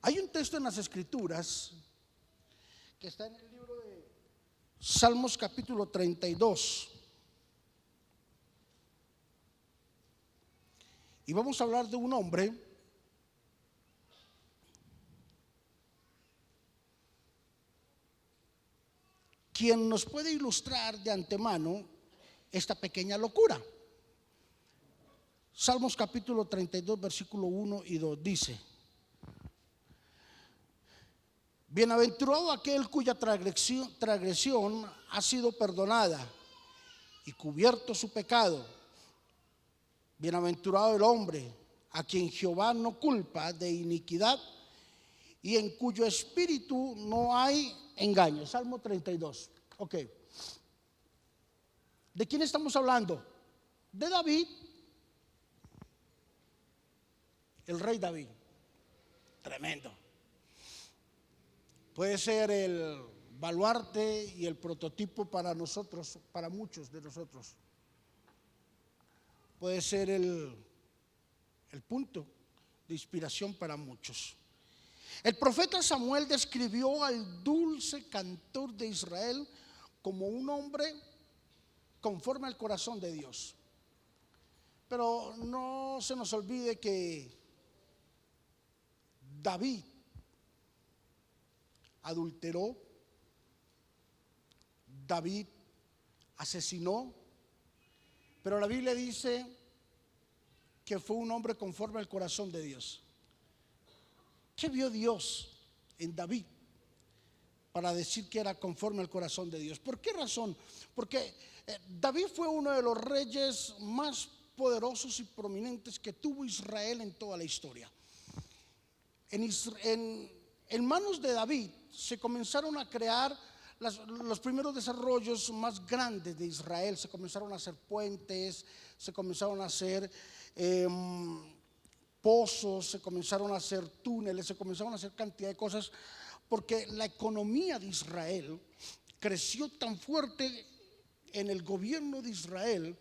Hay un texto en las Escrituras que está en el libro de Salmos capítulo 32. Y vamos a hablar de un hombre quien nos puede ilustrar de antemano esta pequeña locura. Salmos capítulo 32, versículo 1 y 2 dice: bienaventurado aquel cuya transgresión ha sido perdonada y cubierto su pecado. Bienaventurado el hombre a quien Jehová no culpa de iniquidad y en cuyo espíritu no hay engaño. Salmo 32. Ok. ¿De quién estamos hablando? De David, el rey David. Tremendo. Puede ser el baluarte y el prototipo para nosotros, para muchos de nosotros. Puede ser el punto de inspiración para muchos. El profeta Samuel describió al dulce cantor de Israel como un hombre conforme al corazón de Dios. Pero no se nos olvide que David adulteró, David asesinó, pero la Biblia dice que fue un hombre conforme al corazón de Dios. ¿Qué vio Dios en David para decir que era conforme al corazón de Dios? ¿Por qué razón? Porque David fue uno de los reyes más poderosos y prominentes que tuvo Israel en toda la historia. En manos de David se comenzaron a crear los primeros desarrollos más grandes de Israel. Se comenzaron a hacer puentes, se comenzaron a hacer pozos, se comenzaron a hacer túneles, se comenzaron a hacer cantidad de cosas, porque la economía de Israel creció tan fuerte en el gobierno de Israel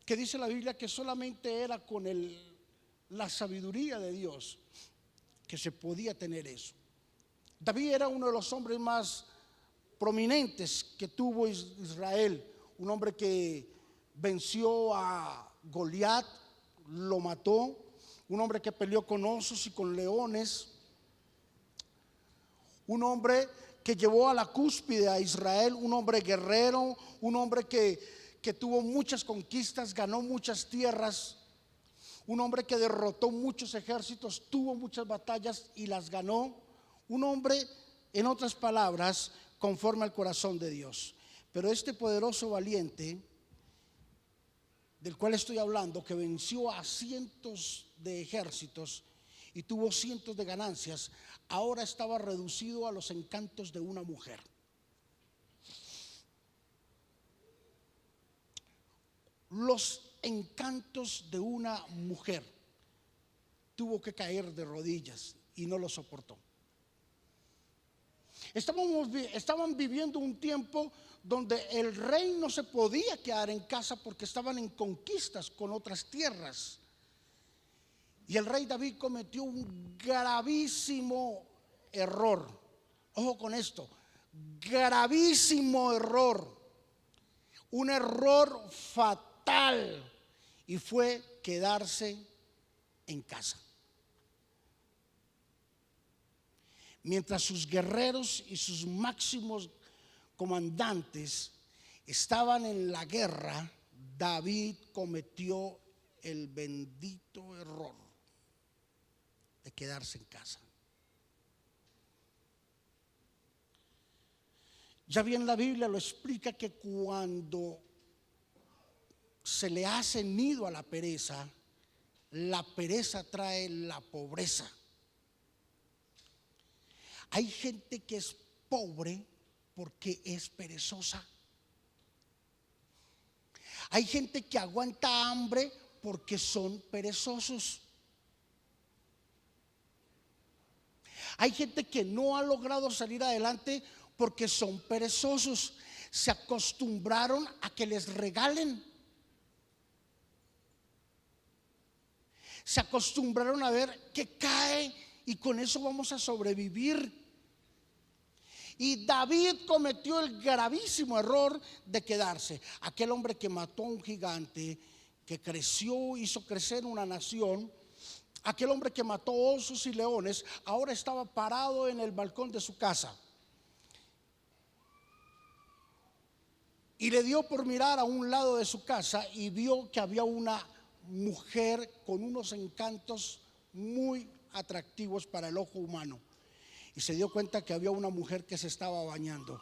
que dice la Biblia que solamente era con la sabiduría de Dios que se podía tener eso. David era uno de los hombres más prominentes que tuvo Israel, un hombre que venció a Goliat, lo mató, un hombre que peleó con osos y con leones, un hombre que llevó a la cúspide a Israel, un hombre guerrero, un hombre que tuvo muchas conquistas, ganó muchas tierras, un hombre que derrotó muchos ejércitos, tuvo muchas batallas y las ganó, un hombre, en otras palabras, conforme al corazón de Dios. Pero este poderoso valiente del cual estoy hablando, que venció a cientos de ejércitos y tuvo cientos de ganancias, ahora estaba reducido a los encantos de una mujer. Los encantos de una mujer. Tuvo que caer de rodillas y no lo soportó. Estaban viviendo un tiempo donde el rey no se podía quedar en casa porque estaban en conquistas con otras tierras. Y el rey David cometió un gravísimo error. Ojo con esto, gravísimo error, un error fatal, y fue quedarse en casa. Mientras sus guerreros y sus máximos comandantes estaban en la guerra, David cometió el bendito error de quedarse en casa. Ya bien la Biblia lo explica que cuando se le hace nido a la pereza trae la pobreza. Hay gente que es pobre porque es perezosa. Hay gente que aguanta hambre porque son perezosos. Hay gente que no ha logrado salir adelante porque son perezosos. Se acostumbraron a que les regalen. Se acostumbraron a ver que cae y con eso vamos a sobrevivir. Y David cometió el gravísimo error de quedarse. Aquel hombre que mató a un gigante, que creció, hizo crecer una nación, aquel hombre que mató osos y leones, ahora estaba parado en el balcón de su casa. Y le dio por mirar a un lado de su casa y vio que había una mujer con unos encantos muy atractivos para el ojo humano. Y se dio cuenta que había una mujer que se estaba bañando.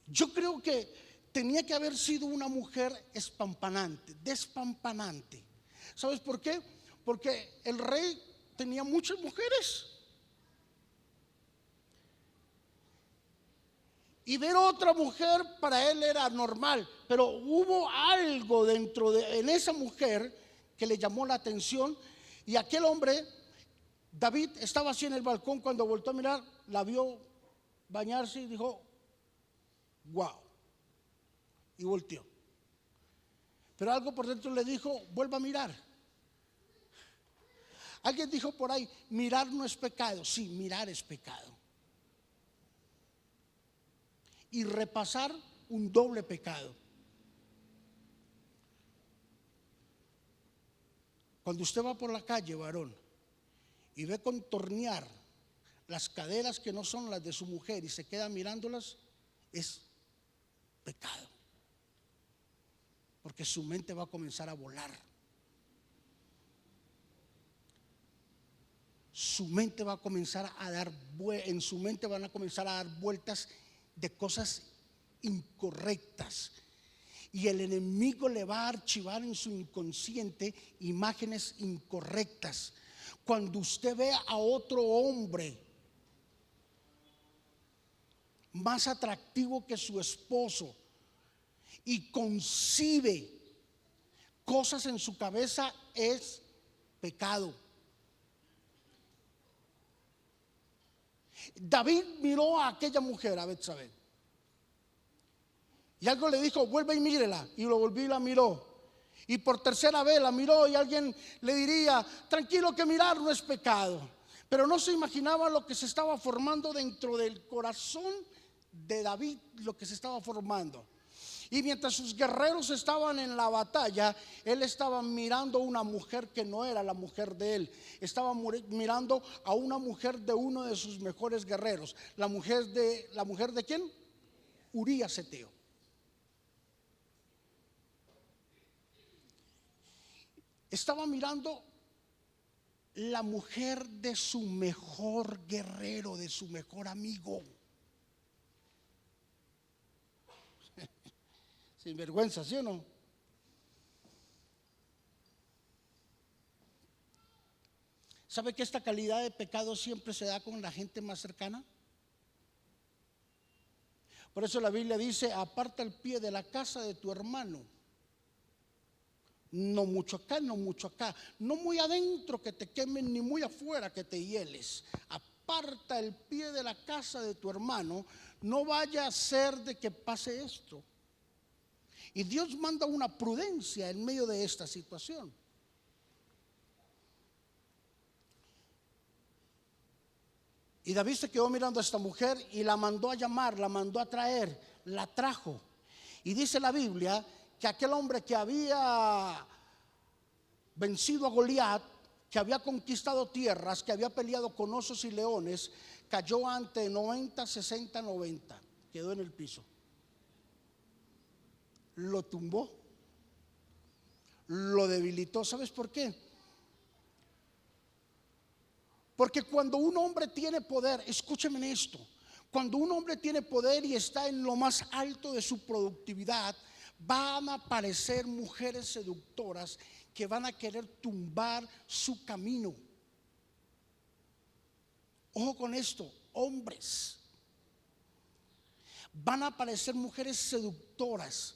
Yo creo que tenía que haber sido una mujer espampanante, despampanante. ¿Sabes por qué? Porque el rey tenía muchas mujeres. Y ver otra mujer para él era normal, pero hubo algo en esa mujer que le llamó la atención. Y aquel hombre, David, estaba así en el balcón cuando volvió a mirar, la vio bañarse y dijo: wow. Y volteó. Pero algo por dentro le dijo: vuelva a mirar. Alguien dijo por ahí: mirar no es pecado. Sí, mirar es pecado. Y repasar, un doble pecado. Cuando usted va por la calle, varón, y ve contornear las caderas que no son las de su mujer y se queda mirándolas, es pecado. Porque su mente va a comenzar a volar. Su mente va a comenzar a dar, en su mente van a comenzar a dar vueltas de cosas incorrectas. Y el enemigo le va a archivar en su inconsciente imágenes incorrectas. Cuando usted ve a otro hombre más atractivo que su esposo y concibe cosas en su cabeza, es pecado. David miró a aquella mujer, a Betsabé, y algo le dijo: vuelve y mírela. Y lo volvió y la miró. Y por tercera vez la miró, y alguien le diría: tranquilo, que mirar no es pecado. Pero no se imaginaba lo que se estaba formando dentro del corazón de David, lo que se estaba formando. Y mientras sus guerreros estaban en la batalla, él estaba mirando a una mujer que no era la mujer de él. Estaba mirando a una mujer de uno de sus mejores guerreros. ¿La mujer de quién? Urías Eteo. Estaba mirando la mujer de su mejor guerrero, de su mejor amigo. Sin vergüenza, ¿sí o no? ¿Sabe que esta calidad de pecado siempre se da con la gente más cercana? Por eso la Biblia dice: aparta el pie de la casa de tu hermano. No mucho acá, no mucho acá, no muy adentro que te quemen, ni muy afuera que te hieles. Aparta el pie de la casa de tu hermano. No vaya a ser de que pase esto. Y Dios manda una prudencia en medio de esta situación. Y David se quedó mirando a esta mujer y la mandó a llamar, la mandó a traer, la trajo. Y dice la Biblia que aquel hombre que había vencido a Goliat, que había conquistado tierras, que había peleado con osos y leones, cayó ante 90, 60, 90, quedó en el piso. Lo tumbó, lo debilitó. ¿Sabes por qué? Porque cuando un hombre tiene poder, escúcheme en esto, cuando un hombre tiene poder y está en lo más alto de su productividad, van a aparecer mujeres seductoras que van a querer tumbar su camino. Ojo con esto, hombres. Van a aparecer mujeres seductoras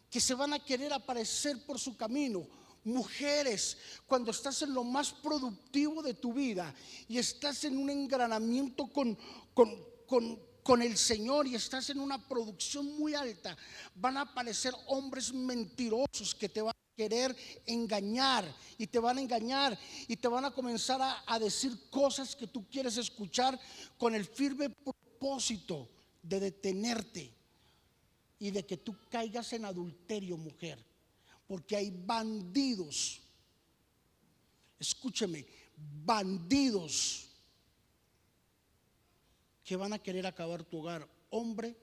que se van a querer aparecer por su camino. Mujeres, cuando estás en lo más productivo de tu vida y estás en un engranamiento con el Señor y estás en una producción muy alta, van a aparecer hombres mentirosos que te van querer engañar y te van a engañar y te van a comenzar a decir cosas que tú quieres escuchar con el firme propósito de detenerte y de que tú caigas en adulterio, mujer, porque hay bandidos, escúcheme, bandidos que van a querer acabar tu hogar, hombre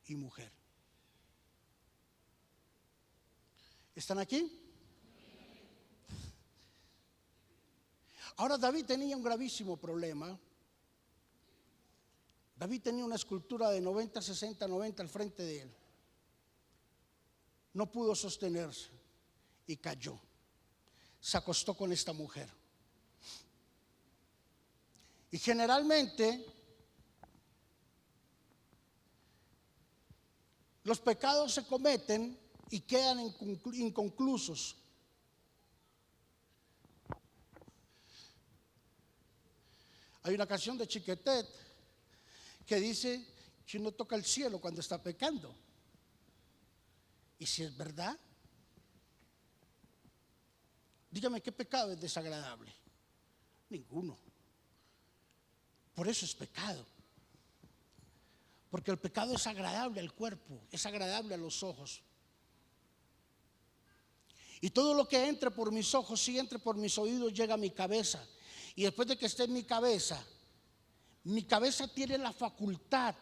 y mujer. ¿Están aquí? Ahora, David tenía un gravísimo problema. David tenía una escultura de 90, 60, 90 al frente de él. No pudo sostenerse y cayó. Se acostó con esta mujer. Y generalmente los pecados se cometen y quedan inconclusos. Hay una canción de Chiquetet que dice que uno toca el cielo cuando está pecando. Y si es verdad, dígame, ¿qué pecado es desagradable? Ninguno. Por eso es pecado. Porque el pecado es agradable al cuerpo, es agradable a los ojos. Y todo lo que entre por mis ojos, si entre por mis oídos, llega a mi cabeza. Y después de que esté en mi cabeza tiene la facultad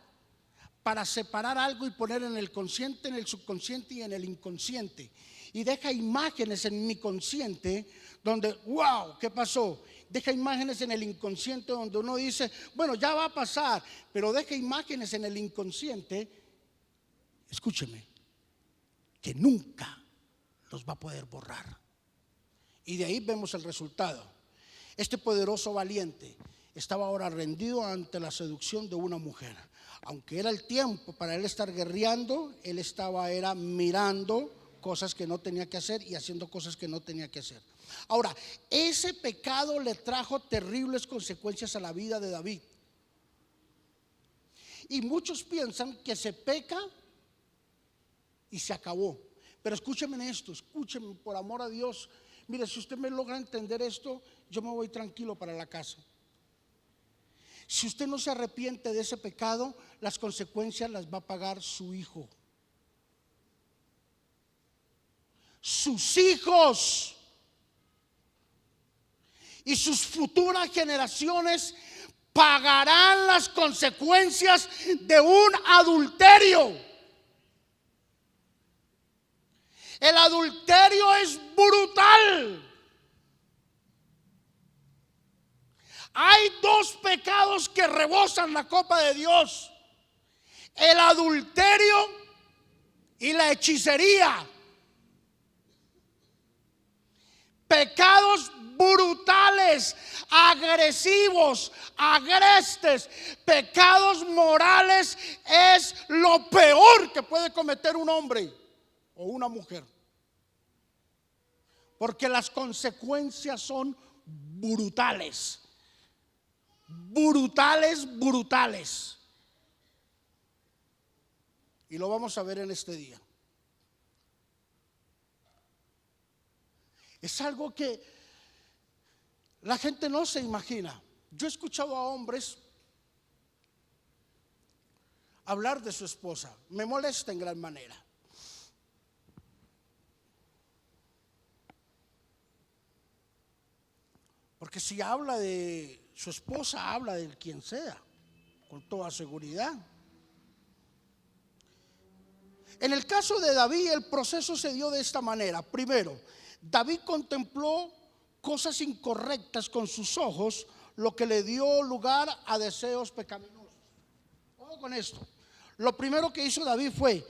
para separar algo y poner en el consciente, en el subconsciente y en el inconsciente. Y deja imágenes en mi consciente donde, wow, ¿qué pasó? Deja imágenes en el inconsciente donde uno dice, bueno, ya va a pasar, pero deja imágenes en el inconsciente, escúcheme, que nunca los va a poder borrar. Y de ahí vemos el resultado. Este poderoso valiente estaba ahora rendido ante la seducción de una mujer. Aunque era el tiempo para él estar guerreando, él era mirando cosas que no tenía que hacer y haciendo cosas que no tenía que hacer. Ahora, ese pecado le trajo terribles consecuencias a la vida de David. Y muchos piensan que se peca y se acabó. Pero escúcheme esto, escúcheme por amor a Dios. Mire, si usted me logra entender esto, yo me voy tranquilo para la casa. Si usted no se arrepiente de ese pecado, las consecuencias las va a pagar su hijo, sus hijos y sus futuras generaciones pagarán las consecuencias de un adulterio. El adulterio es brutal. Hay dos pecados que rebosan la copa de Dios: el adulterio y la hechicería. Pecados brutales, agresivos, agrestes, pecados morales. Es lo peor que puede cometer un hombre o una mujer, porque las consecuencias son brutales. Brutales. Y lo vamos a ver en este día. Es algo que la gente no se imagina. Yo he escuchado a hombres hablar de su esposa. Me molesta en gran manera. Porque si habla de su esposa, habla de quien sea, con toda seguridad. En el caso de David, el proceso se dio de esta manera. Primero, David contempló cosas incorrectas con sus ojos, lo que le dio lugar a deseos pecaminosos. Ojo con esto. Lo primero que hizo David fue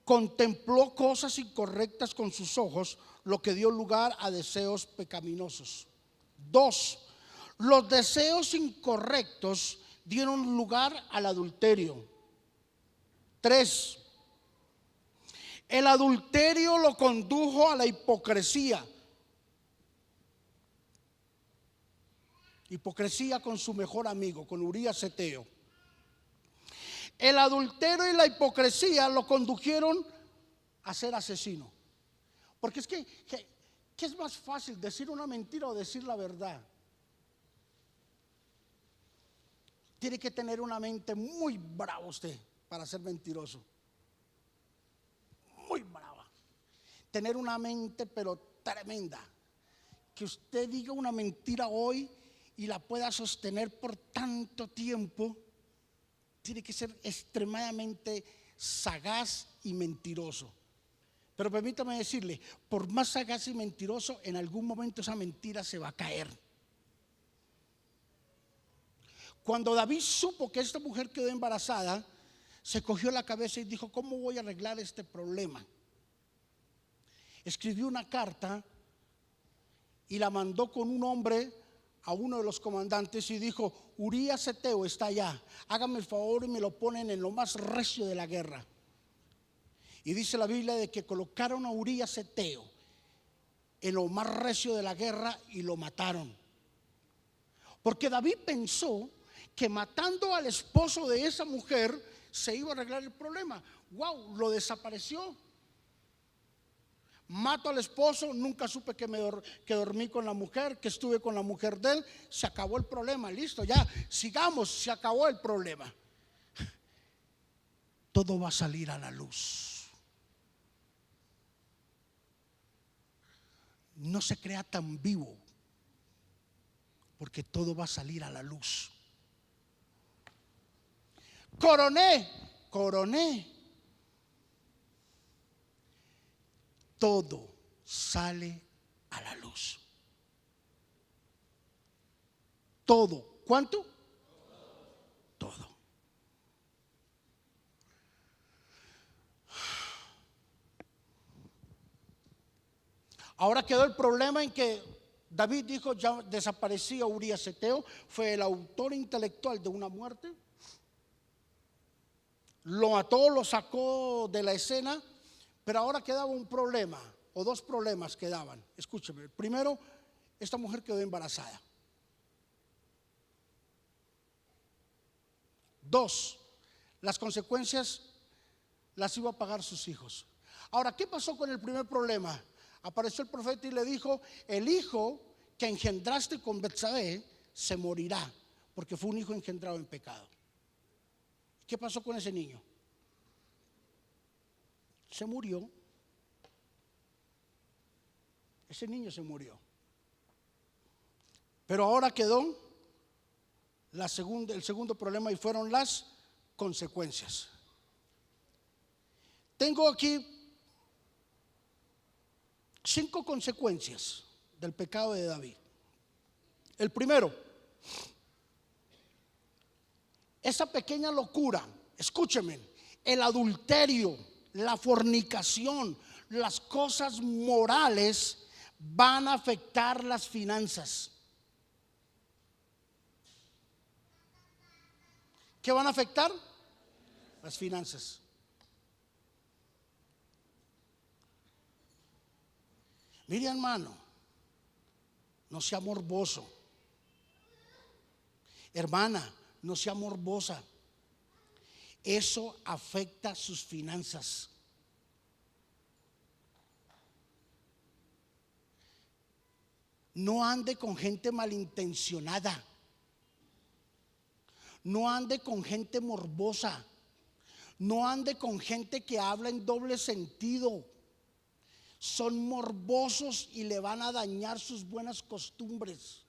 contempló cosas incorrectas con sus ojos, lo que dio lugar a deseos pecaminosos. 2. Los deseos incorrectos dieron lugar al adulterio. 3. El adulterio lo condujo a la hipocresía. Hipocresía con su mejor amigo, con Urías Eteo. El adulterio y la hipocresía lo condujeron a ser asesino. Porque es que ¿qué es más fácil, decir una mentira o decir la verdad? Tiene que tener una mente muy brava usted para ser mentiroso. Muy brava. Tener una mente pero tremenda. Que usted diga una mentira hoy y la pueda sostener por tanto tiempo. Tiene que ser extremadamente sagaz y mentiroso. Pero permítame decirle, por más sagaz y mentiroso, en algún momento esa mentira se va a caer. Cuando David supo que esta mujer quedó embarazada, se cogió la cabeza y dijo: ¿cómo voy a arreglar este problema? Escribió una carta y la mandó con un hombre a uno de los comandantes y dijo: Urías Eteo está allá, hágame el favor y me lo ponen en lo más recio de la guerra. Y dice la Biblia de que colocaron a Urías Eteo en lo más recio de la guerra y lo mataron. Porque David pensó que matando al esposo de esa mujer se iba a arreglar el problema. Wow, lo desapareció. Mato al esposo, nunca supe que dormí con la mujer, que estuve con la mujer de él. Se acabó el problema, listo, ya, sigamos, se acabó el problema. Todo va a salir a la luz. No se crea tan vivo, porque todo va a salir a la luz. Coroné. Todo sale a la luz. Todo. ¿Cuánto? Todo. Ahora quedó el problema en que David dijo: ya desaparecía Urías Eteo, fue el autor intelectual de una muerte. Lo mató, lo sacó de la escena, pero ahora quedaba un problema, o dos problemas quedaban. Escúcheme, primero, esta mujer quedó embarazada. Dos, las consecuencias las iba a pagar sus hijos. Ahora, ¿qué pasó con el primer problema? Apareció el profeta y le dijo: el hijo que engendraste con Betsabé se morirá, porque fue un hijo engendrado en pecado. ¿Qué pasó con ese niño? Se murió. Ese niño se murió. Pero ahora quedó el segundo problema, y fueron las consecuencias. Tengo aquí 5 consecuencias del pecado de David. El primero, esa pequeña locura, escúcheme, el adulterio, la fornicación, las cosas morales van a afectar las finanzas. ¿Qué van a afectar? Las finanzas. Mire, hermano, no sea morboso. Hermana, no sea morbosa. Eso afecta sus finanzas. No ande con gente malintencionada. No ande con gente morbosa. No ande con gente que habla en doble sentido. Son morbosos y le van a dañar sus buenas costumbres.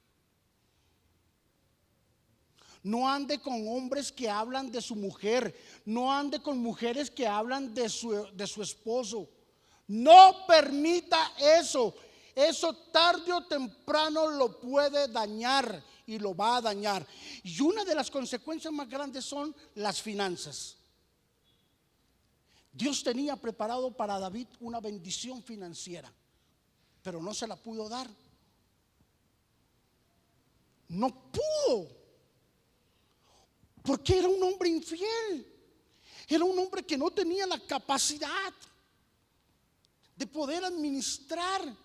No ande con hombres que hablan de su mujer. No ande con mujeres que hablan de su esposo. No permita eso. Eso tarde o temprano lo puede dañar y lo va a dañar. Y una de las consecuencias más grandes son las finanzas. Dios tenía preparado para David una bendición financiera, pero no se la pudo dar. No pudo, porque era un hombre infiel. Era un hombre que no tenía la capacidad de poder administrar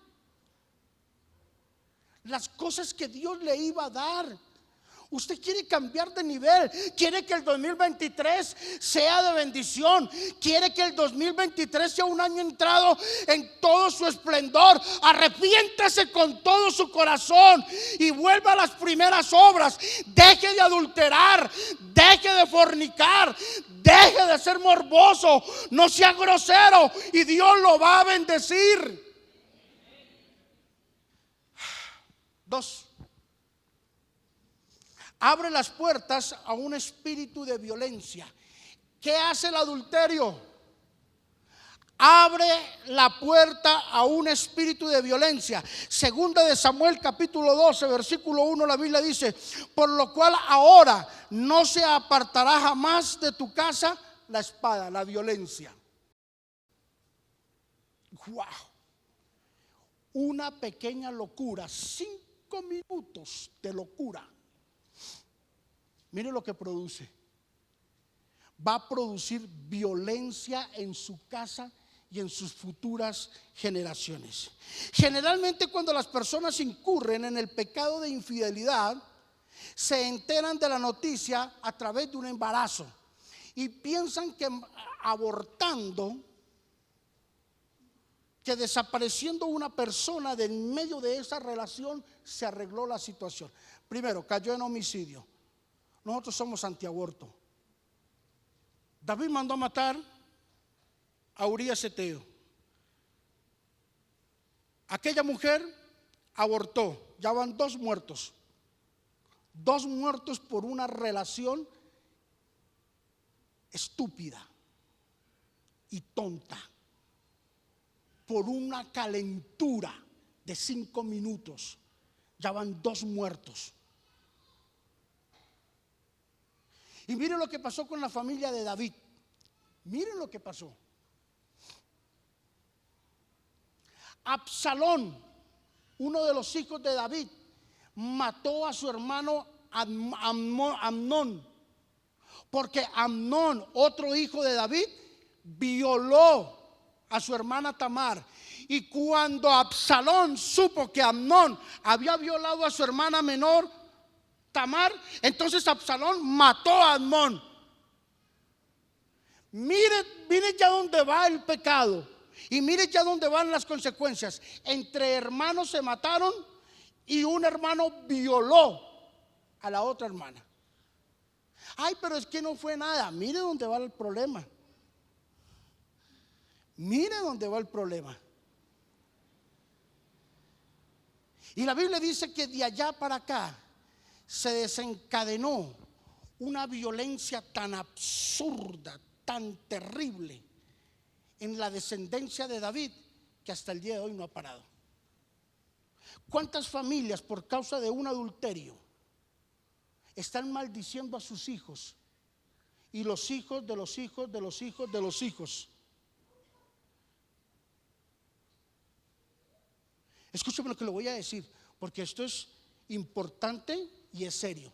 las cosas que Dios le iba a dar. Usted quiere cambiar de nivel, quiere que el 2023 sea de bendición, quiere que el 2023 sea un año entrado en todo su esplendor. Arrepiéntase con todo su corazón y vuelva a las primeras obras. Deje de adulterar, deje de fornicar, deje de ser morboso, no sea grosero y Dios lo va a bendecir. 2. Abre las puertas a un espíritu de violencia. ¿Qué hace el adulterio? Abre la puerta a un espíritu de violencia. Segunda de Samuel capítulo 12 versículo 1, la Biblia dice: por lo cual ahora no se apartará jamás de tu casa la espada, la violencia. Wow. Una pequeña locura, 5 minutos de locura. Mire lo que produce. Va a producir violencia en su casa y en sus futuras generaciones. Generalmente cuando las personas incurren en el pecado de infidelidad, se enteran de la noticia a través de un embarazo y piensan que abortando, que desapareciendo una persona de en medio de esa relación se arregló la situación. Primero, cayó en homicidio. Nosotros somos antiaborto. David mandó a matar a Urías Eteo. Aquella mujer abortó. Ya van 2 muertos. 2 muertos por una relación estúpida y tonta. Por una calentura de 5 minutos. Ya van 2 muertos. Y miren lo que pasó con la familia de David. Miren lo que pasó. Absalón, uno de los hijos de David, mató a su hermano Amnón, porque Amnón, otro hijo de David, violó a su hermana Tamar. Y cuando Absalón supo que Amnón había violado a su hermana menor Tamar, entonces Absalón mató a Amnón. Mire ya dónde va el pecado y mire ya dónde van las consecuencias. Entre hermanos se mataron y un hermano violó a la otra hermana. Ay, pero es que no fue nada. Mire dónde va el problema. Mire dónde va el problema. Y la Biblia dice que de allá para acá se desencadenó una violencia tan absurda, tan terrible en la descendencia de David, que hasta el día de hoy no ha parado. ¿Cuántas familias por causa de un adulterio están maldiciendo a sus hijos y los hijos de los hijos de los hijos de los hijos? Escúcheme lo que le voy a decir, porque esto es importante y es serio.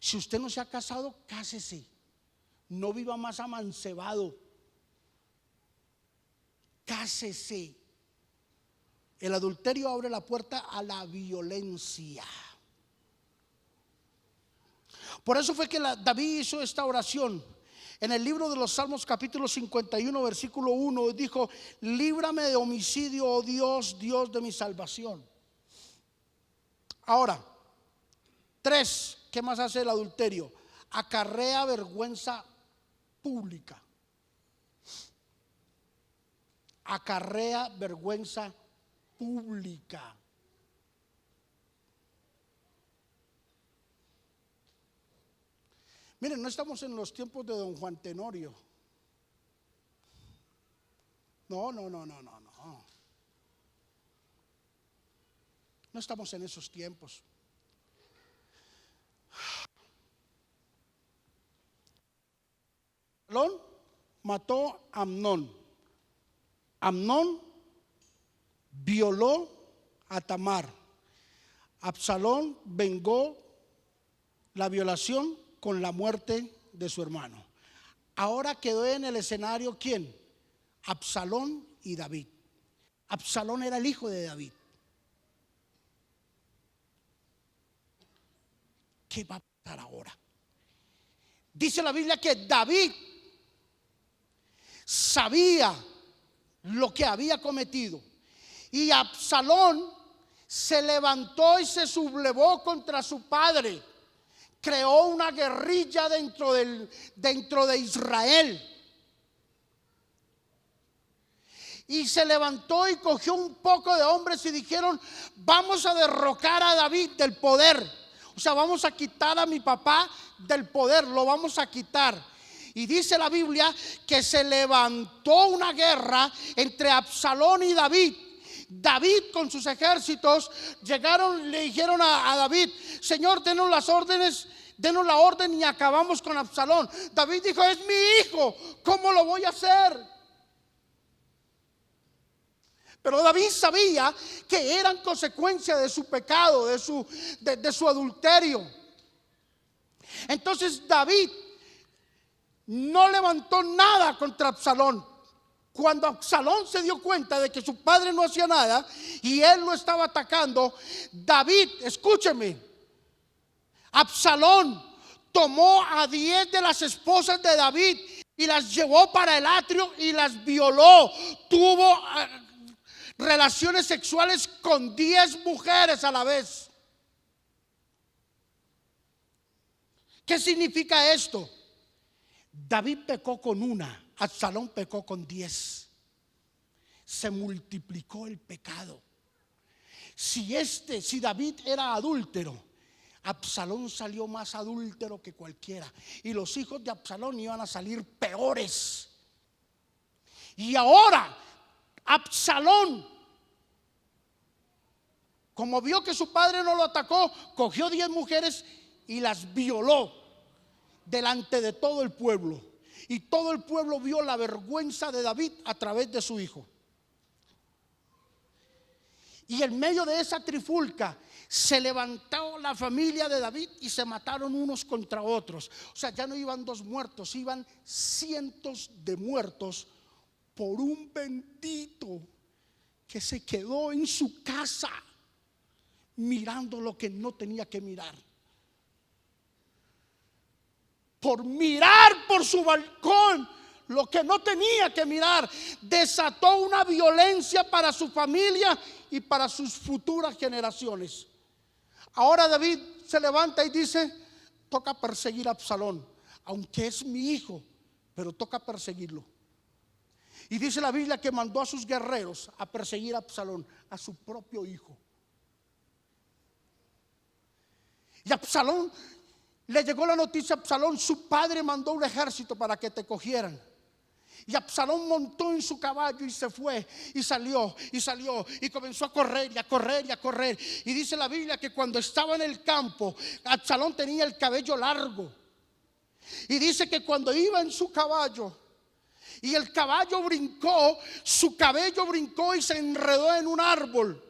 Si usted no se ha casado, cásese. No viva más amancebado. Cásese. El adulterio abre la puerta a la violencia. Por eso fue que David hizo esta oración. En el libro de los Salmos capítulo 51 versículo 1 dijo: líbrame de homicidio, oh Dios, Dios de mi salvación. Ahora, 3, ¿qué más hace el adulterio? Acarrea vergüenza pública. Acarrea vergüenza pública. Miren, no estamos en los tiempos de don Juan Tenorio. No. No estamos en esos tiempos. Absalón mató a Amnón. Amnón violó a Tamar. Absalón vengó la violación con la muerte de su hermano. Ahora quedó en el escenario ¿quién? Absalón y David. Absalón era el hijo de David. ¿qué va a pasar ahora? Dice la Biblia que David sabía lo que había cometido, y Absalón se levantó y se sublevó contra su padre. Creó una guerrilla dentro de Israel. Y se levantó y cogió un poco de hombres y dijeron: vamos a derrocar a David del poder. O sea, vamos a quitar a mi papá del poder, lo vamos a quitar. Y dice la Biblia que se levantó una guerra entre Absalón y David. David con sus ejércitos llegaron, le dijeron a David: Señor, denos las órdenes, denos la orden y acabamos con Absalón. David dijo: es mi hijo, ¿cómo lo voy a hacer? Pero David sabía que eran consecuencia de su pecado, de su adulterio. Entonces David no levantó nada contra Absalón. Cuando Absalón se dio cuenta de que su padre no hacía nada y él lo estaba atacando, David, escúcheme, Absalón tomó a 10 de las esposas de David y las llevó para el atrio y las violó. Tuvo relaciones sexuales con 10 mujeres a la vez. ¿Qué significa esto? David pecó con una, Absalón pecó con 10. Se multiplicó el pecado. Si David era adúltero, Absalón salió más adúltero que cualquiera, y los hijos de Absalón iban a salir peores. Y ahora Absalón, como vio que su padre no lo atacó, cogió 10 mujeres y las violó delante de todo el pueblo. Y todo el pueblo vio la vergüenza de David a través de su hijo. Y en medio de esa trifulca se levantó la familia de David y se mataron unos contra otros. O sea, ya no iban 2 muertos, iban cientos de muertos por un bendito que se quedó en su casa mirando lo que no tenía que mirar. Por mirar por su balcón lo que no tenía que mirar, desató una violencia para su familia y para sus futuras generaciones. Ahora David se levanta y dice: toca perseguir a Absalón, aunque es mi hijo, pero toca perseguirlo. Y dice la Biblia que mandó a sus guerreros a perseguir a Absalón, a su propio hijo. Y Absalón, le llegó la noticia a Absalón: su padre mandó un ejército para que te cogieran. Y Absalón montó en su caballo y se fue, y salió y comenzó a correr y a correr y a correr. Y dice la Biblia que cuando estaba en el campo, Absalón tenía el cabello largo. Y dice que cuando iba en su caballo y el caballo brincó, su cabello brincó y se enredó en un árbol.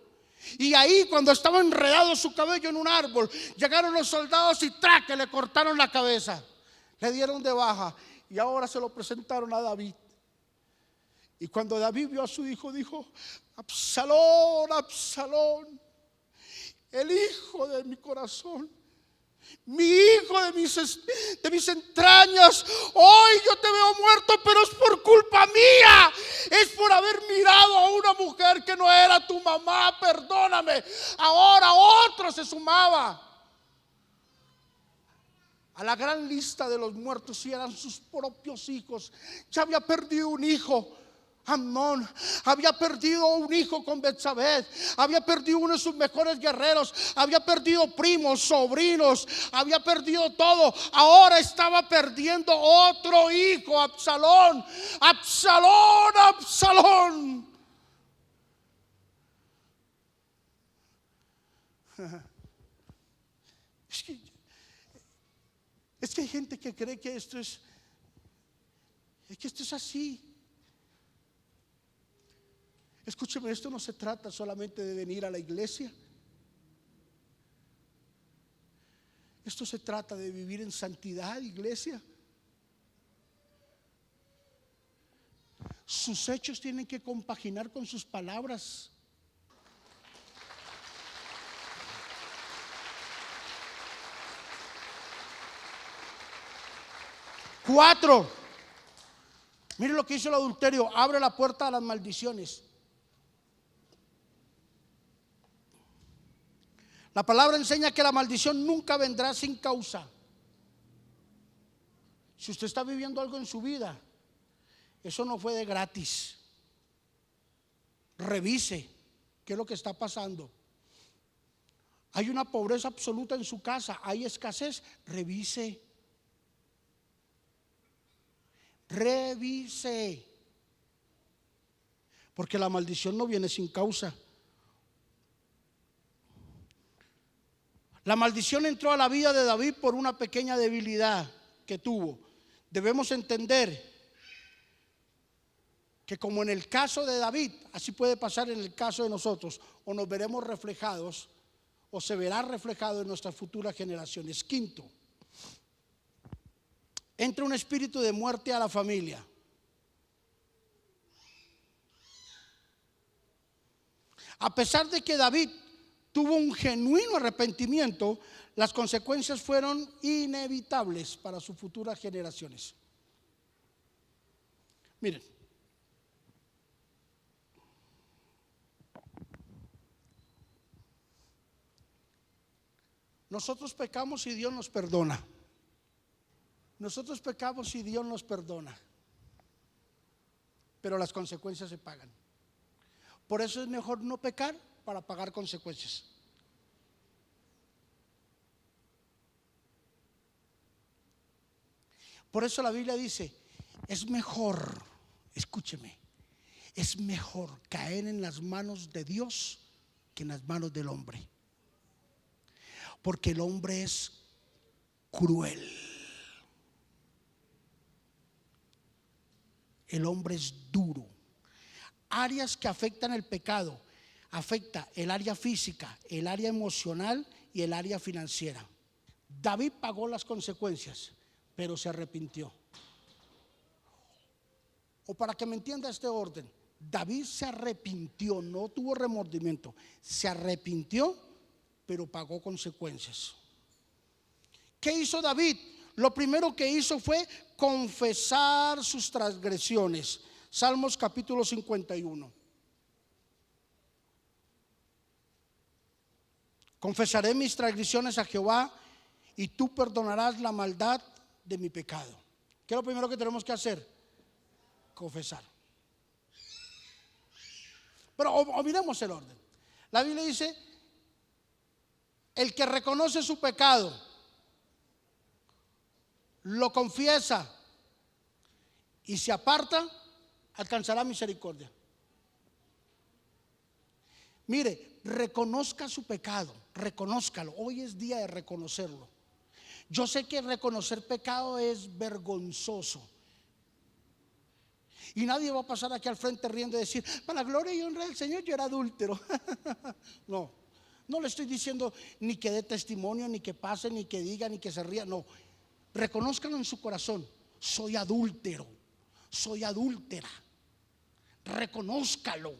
Y ahí, cuando estaba enredado su cabello en un árbol, llegaron los soldados y que le cortaron la cabeza, le dieron de baja. Y ahora se lo presentaron a David. Y cuando David vio a su hijo, dijo: Absalón, Absalón, el hijo de mi corazón, mi hijo de mis entrañas, hoy yo te veo muerto, pero es por culpa mía, es por haber mirado a una mujer que no era tu mamá, perdóname. Ahora otro se sumaba a la gran lista de los muertos y eran sus propios hijos. Ya había perdido un hijo, Amnón, había perdido un hijo con Betsabé, había perdido uno de sus mejores guerreros, había perdido primos, sobrinos, había perdido todo. Ahora estaba perdiendo otro hijo, Absalón, Absalón, Absalón. Es que hay gente que cree que esto es así. Escúcheme, esto no se trata solamente de venir a la iglesia. Esto se trata de vivir en santidad, iglesia. Sus hechos tienen que compaginar con sus palabras. 4. Mire lo que hizo el adulterio: abre la puerta a las maldiciones. La palabra enseña que la maldición nunca vendrá sin causa. Si usted está viviendo algo en su vida, eso no fue de gratis. Revise qué es lo que está pasando. Hay una pobreza absoluta en su casa, hay escasez. Revise. Porque la maldición no viene sin causa. La maldición entró a la vida de David por una pequeña debilidad que tuvo. Debemos entender que como en el caso de David, así puede pasar en el caso de nosotros, o nos veremos reflejados, o se verá reflejado en nuestras futuras generaciones. 5. Entra un espíritu de muerte a la familia. A pesar de que David tuvo un genuino arrepentimiento, las consecuencias fueron inevitables para sus futuras generaciones. Miren, nosotros pecamos y Dios nos perdona. Nosotros pecamos y Dios nos perdona, pero las consecuencias se pagan. Por eso es mejor no pecar para pagar consecuencias. Por eso la Biblia dice: es mejor, escúcheme, es mejor caer en las manos de Dios que en las manos del hombre. Porque el hombre es cruel. El hombre es duro. Áreas que afectan el pecado: afecta el área física, el área emocional y el área financiera. David pagó las consecuencias, pero se arrepintió. O para que me entienda este orden, David se arrepintió, no tuvo remordimiento, se arrepintió, pero pagó consecuencias. ¿Qué hizo David? Lo primero que hizo fue confesar sus transgresiones. Salmos capítulo 51. Confesaré mis transgresiones a Jehová y tú perdonarás la maldad de mi pecado. ¿Qué es lo primero que tenemos que hacer? Confesar. Pero miremos el orden. La Biblia dice: el que reconoce su pecado, lo confiesa y se aparta, alcanzará misericordia. Mire, reconozca su pecado, reconózcalo. Hoy es día de reconocerlo. Yo sé que reconocer pecado es vergonzoso, y nadie va a pasar aquí al frente riendo y decir: para la gloria y honra del Señor, yo era adúltero. No le estoy diciendo ni que dé testimonio, ni que pase, ni que diga, ni que se ría. No, reconózcalo en su corazón: soy adúltero, soy adúltera. Reconózcalo,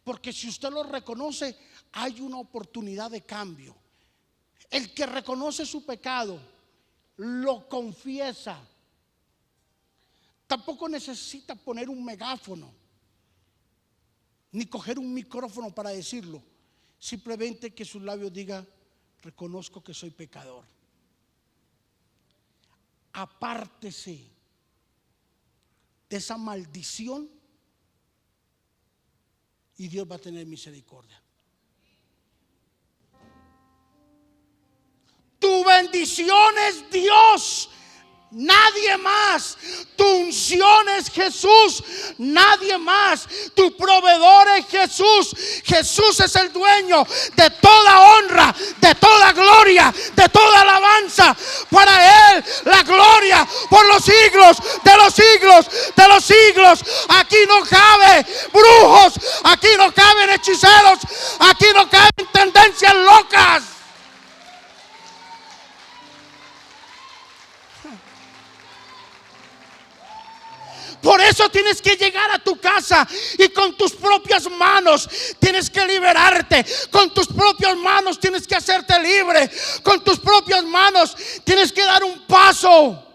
porque si usted lo reconoce, hay una oportunidad de cambio. El que reconoce su pecado, lo confiesa, tampoco necesita poner un megáfono ni coger un micrófono para decirlo. Simplemente que sus labios digan: reconozco que soy pecador. Apártese de esa maldición y Dios va a tener misericordia. Tu bendición es Dios, nadie más. Tu unción es Jesús, nadie más. Tu proveedor es Jesús. Jesús es el dueño de toda honra, de toda gloria, de toda alabanza. Para Él la gloria por los siglos de los siglos de los siglos. Aquí no cabe brujos, aquí no caben hechiceros, aquí no caben tendencias locas. Por eso tienes que llegar a tu casa y con tus propias manos tienes que liberarte. Con tus propias manos tienes que hacerte libre. Con tus propias manos tienes que dar un paso.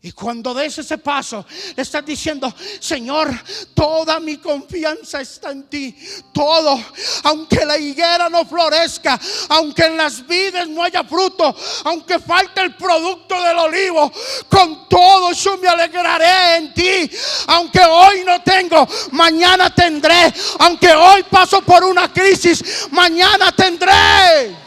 Y cuando des ese paso, le estás diciendo: Señor, toda mi confianza está en ti. Todo, aunque la higuera no florezca, aunque en las vides no haya fruto, aunque falte el producto del olivo, con todo yo me alegraré en ti. Aunque hoy no tengo, mañana tendré. Aunque hoy paso por una crisis, mañana tendré.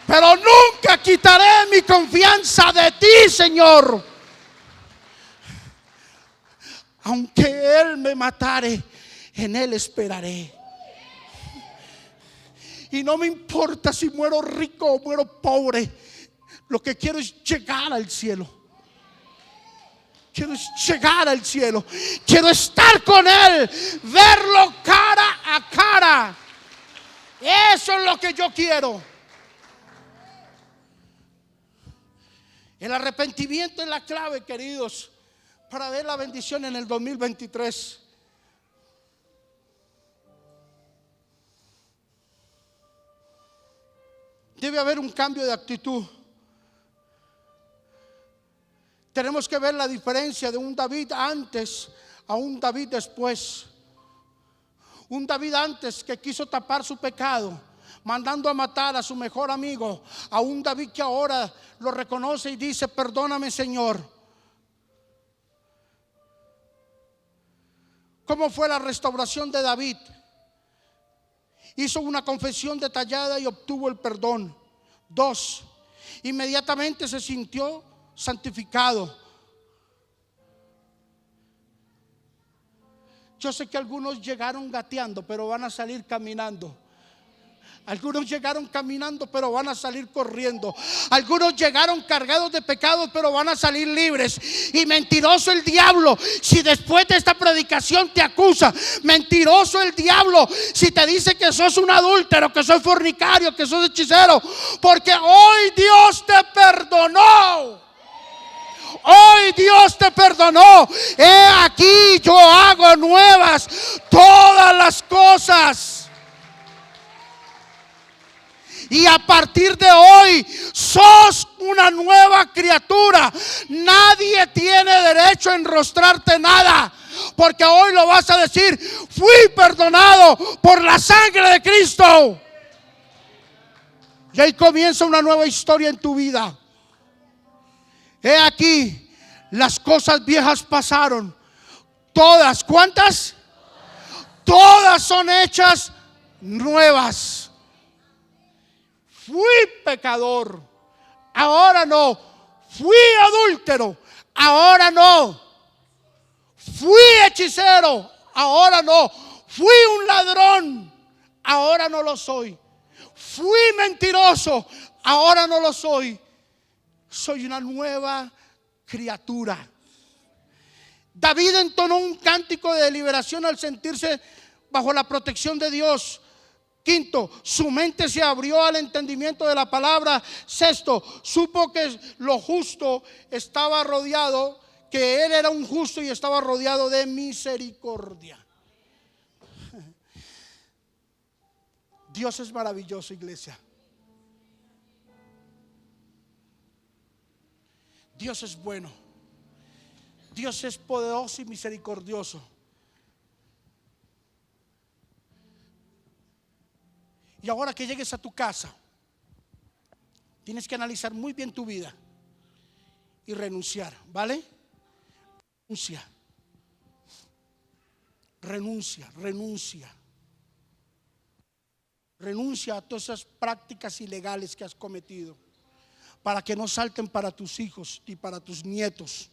Pero nunca quitaré mi confianza de ti, Señor. Aunque Él me matare, en Él esperaré. Y no me importa si muero rico o muero pobre. Lo que quiero es llegar al cielo. Quiero llegar al cielo. Quiero estar con Él, verlo cara a cara. Eso es lo que yo quiero. El arrepentimiento es la clave, queridos, para ver la bendición en el 2023. Debe haber un cambio de actitud. Tenemos que ver la diferencia de un David antes a un David después. Un David antes que quiso tapar su pecado, mandando a matar a su mejor amigo, a un David que ahora lo reconoce y dice: perdóname, Señor. ¿Cómo fue la restauración de David? Hizo una confesión detallada y obtuvo el perdón. 2, inmediatamente se sintió santificado. Yo sé que algunos llegaron gateando, pero van a salir caminando. Algunos llegaron caminando, pero van a salir corriendo. Algunos llegaron cargados de pecados, pero van a salir libres. Y mentiroso el diablo si después de esta predicación te acusa. Mentiroso el diablo si te dice que sos un adúltero, que sos fornicario, que sos hechicero. Porque hoy Dios te perdonó. Hoy Dios te perdonó. He aquí, yo hago nuevas todas las cosas. Y a partir de hoy sos una nueva criatura. Nadie tiene derecho a enrostrarte nada, porque hoy lo vas a decir: fui perdonado por la sangre de Cristo. Y ahí comienza una nueva historia en tu vida. He aquí, las cosas viejas pasaron. Todas, ¿cuántas? Todas son hechas nuevas. Fui pecador, ahora no. Fui adúltero, ahora no. Fui hechicero, ahora no. Fui un ladrón, ahora no lo soy. Fui mentiroso, ahora no lo soy. Soy una nueva criatura. David entonó un cántico de liberación al sentirse bajo la protección de Dios. 5, su mente se abrió al entendimiento de la palabra. 6, supo que lo justo estaba rodeado, que él era un justo y estaba rodeado de misericordia. Dios es maravilloso, iglesia. Dios es bueno. Dios es poderoso y misericordioso. Y ahora que llegues a tu casa, tienes que analizar muy bien tu vida y renunciar, ¿vale? Renuncia a todas esas prácticas ilegales que has cometido, para que no salten para tus hijos y para tus nietos.